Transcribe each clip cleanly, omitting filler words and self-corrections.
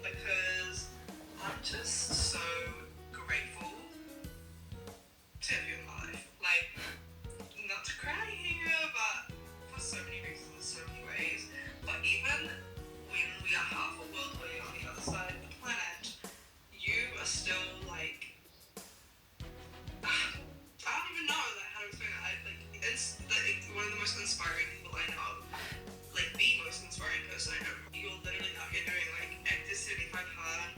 because I'm just so grateful to have you in my life. Like, not to cry here, but for so many reasons, so many ways. But even when we are half a world away on the other side of the planet, you are still like, I don't even know how to explain it. It's one of the most inspiring people I know. Like the most inspiring person I know. You're literally out here doing like Actors 75 Hard,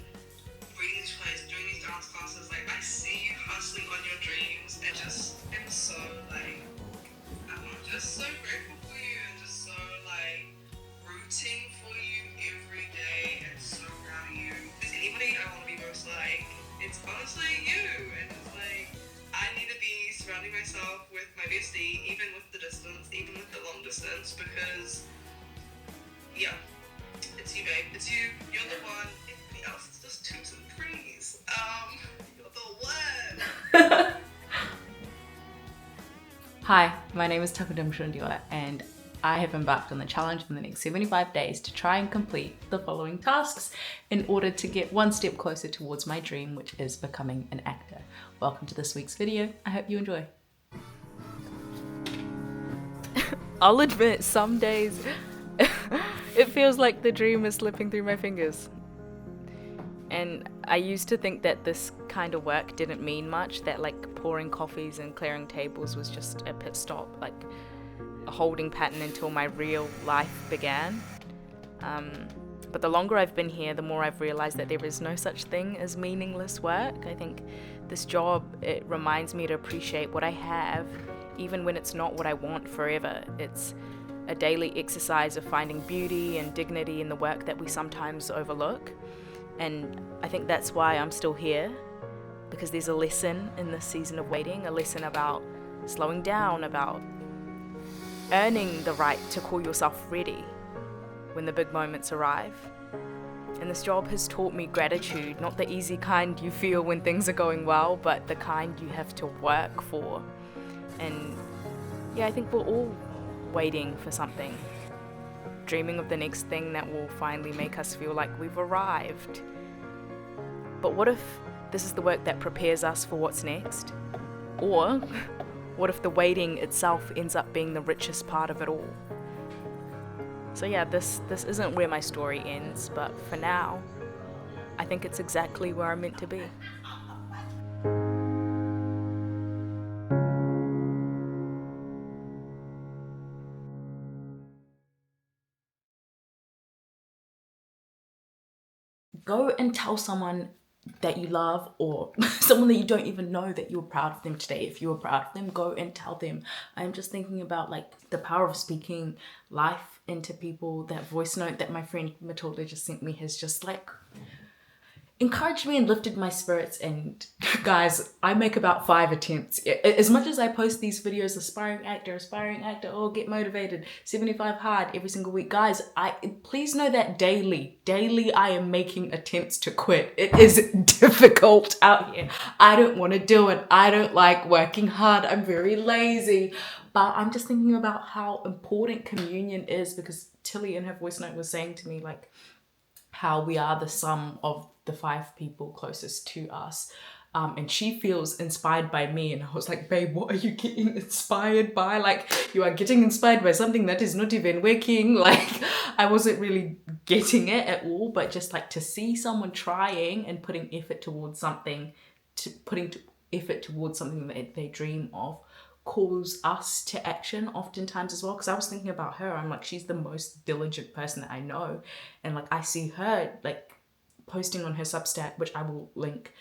reading these plays, doing these dance classes. Like I see you hustling on your dreams, and just am so like, I'm just so grateful for you, and just so like rooting for you every day, and so proud of you. If there's anybody I want to be most like, it's honestly you. And it's like, I need to be surrounding myself with my bestie, even with the distance, even with the long distance, because yeah, it's you, babe. It's you. You're the one. Everybody else is just twos and threes. You're the one. Hi, my name is Takudum Shundiwa, and I have embarked on the challenge in the next 75 days to try and complete the following tasks in order to get one step closer towards my dream, which is becoming an actor. Welcome to this week's video. I hope you enjoy. I'll admit, some days it feels like the dream is slipping through my fingers. And I used to think that this kind of work didn't mean much, that like pouring coffees and clearing tables was just a pit stop, like a holding pattern until my real life began. But the longer I've been here, the more I've realized that there is no such thing as meaningless work. I think this job, it reminds me to appreciate what I have, even when it's not what I want forever. It's a daily exercise of finding beauty and dignity in the work that we sometimes overlook. And I think that's why I'm still here, because there's a lesson in this season of waiting, a lesson about slowing down, about earning the right to call yourself ready when the big moments arrive. And this job has taught me gratitude, not the easy kind you feel when things are going well, but the kind you have to work for. And yeah, I think we're all waiting for something, dreaming of the next thing that will finally make us feel like we've arrived. But what if this is the work that prepares us for what's next? Or what if the waiting itself ends up being the richest part of it all? So yeah, this isn't where my story ends, but for now, I think it's exactly where I'm meant to be. Go and tell someone that you love, or someone that you don't even know, that you're proud of them today. If you're proud of them, go and tell them. I'm just thinking about like the power of speaking life into people. That voice note that my friend Matilda just sent me has just like encouraged me and lifted my spirits. And guys, I make about 5 attempts. As much as I post these videos, aspiring actor, oh, get motivated, 75 hard every single week. Guys, please know that daily I am making attempts to quit. It is difficult out here. I don't want to do it. I don't like working hard. I'm very lazy. But I'm just thinking about how important communion is, because Tilly in her voice note was saying to me like how we are the sum of the 5 people closest to us. And she feels inspired by me. And I was like, babe, what are you getting inspired by? Like, you are getting inspired by something that is not even working. Like, I wasn't really getting it at all, but just like to see someone trying and putting effort towards something, that they dream of, calls us to action oftentimes as well. Because I was thinking about her, I'm like, she's the most diligent person that I know. And like, I see her like posting on her Substack, which I will link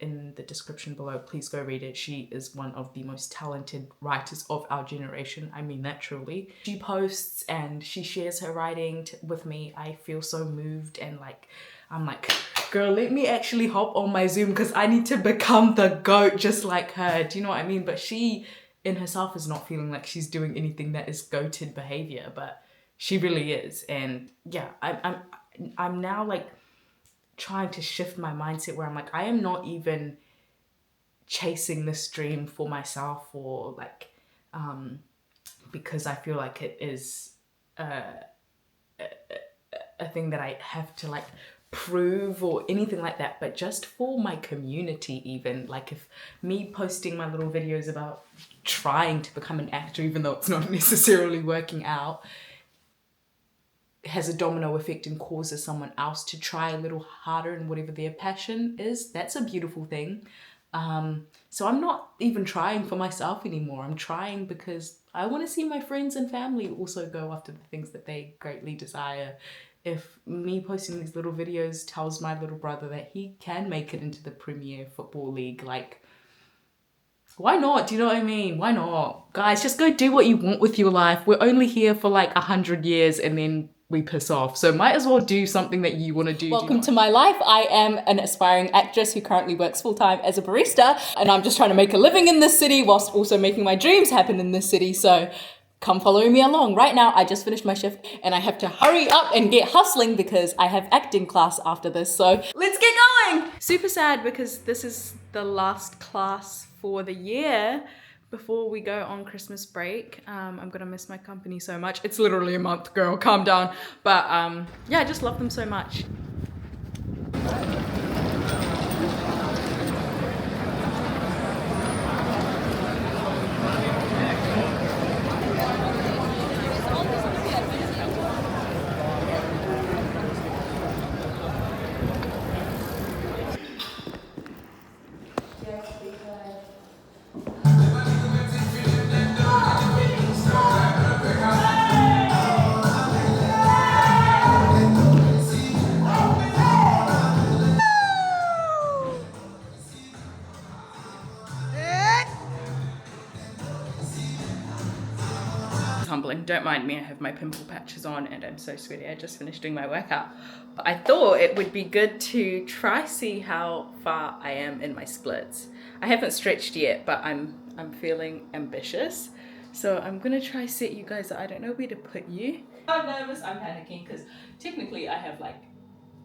in the description below. Please go read it. She is one of the most talented writers of our generation. I mean that truly. She posts and she shares her writing with me. I feel so moved, and like, I'm like, girl, let me actually hop on my Zoom, because I need to become the GOAT just like her. Do you know what I mean? But she in herself is not feeling like she's doing anything that is goated behavior, but she really is. And yeah, I'm now like trying to shift my mindset where I'm like, I am not even chasing this dream for myself, or like because I feel like it is a thing that I have to like prove or anything like that, but just for my community. Even like if me posting my little videos about trying to become an actor, even though it's not necessarily working out, has a domino effect and causes someone else to try a little harder in whatever their passion is, that's a beautiful thing. So I'm not even trying for myself anymore. I'm trying because I want to see my friends and family also go after the things that they greatly desire. If me posting these little videos tells my little brother that he can make it into the Premier Football League, like, why not? Do you know what I mean? Why not? Guys, just go do what you want with your life. We're only here for like 100 years and then we piss off. So might as well do something that you want to do. Welcome to my life. I am an aspiring actress who currently works full-time as a barista, and I'm just trying to make a living in this city whilst also making my dreams happen in this city. So come follow me along. Right now, I just finished my shift and I have to hurry up and get hustling because I have acting class after this. So let's get going. Super sad because this is the last class for the year before we go on Christmas break. I'm gonna miss my company so much. It's literally a month, girl, calm down. But yeah, I just love them so much. Humbling. Don't mind me, I have my pimple patches on and I'm so sweaty. I just finished doing my workout. But I thought it would be good to try see how far I am in my splits. I haven't stretched yet, but I'm feeling ambitious. So I'm gonna try set you guys up. I don't know where to put you. I'm nervous, I'm panicking because technically I have like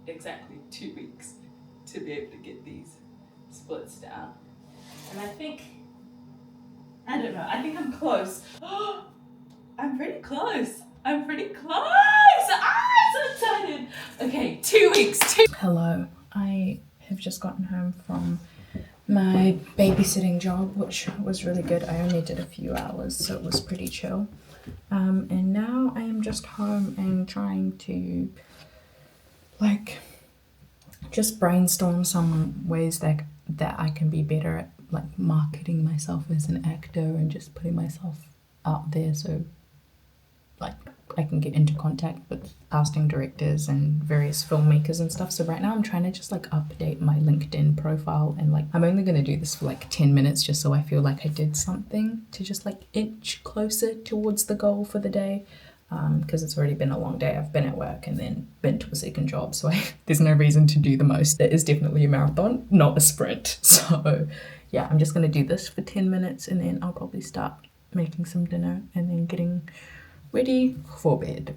exactly 2 weeks to be able to get these splits down. And I think I'm close. I'm pretty close. I'm pretty close. I'm so excited. Okay, 2 weeks. Hello. I have just gotten home from my babysitting job, which was really good. I only did a few hours, so it was pretty chill. And now I am just home and trying to like just brainstorm some ways that I can be better at like marketing myself as an actor and just putting myself out there so like I can get into contact with casting directors and various filmmakers and stuff. So right now I'm trying to just like update my LinkedIn profile, and like I'm only going to do this for like 10 minutes just so I feel like I did something to just like inch closer towards the goal for the day, because it's already been a long day. I've been at work and then been to a second job, so there's no reason to do the most. It is definitely a marathon, not a sprint. So yeah, I'm just going to do this for 10 minutes and then I'll probably start making some dinner and then getting ready for bed.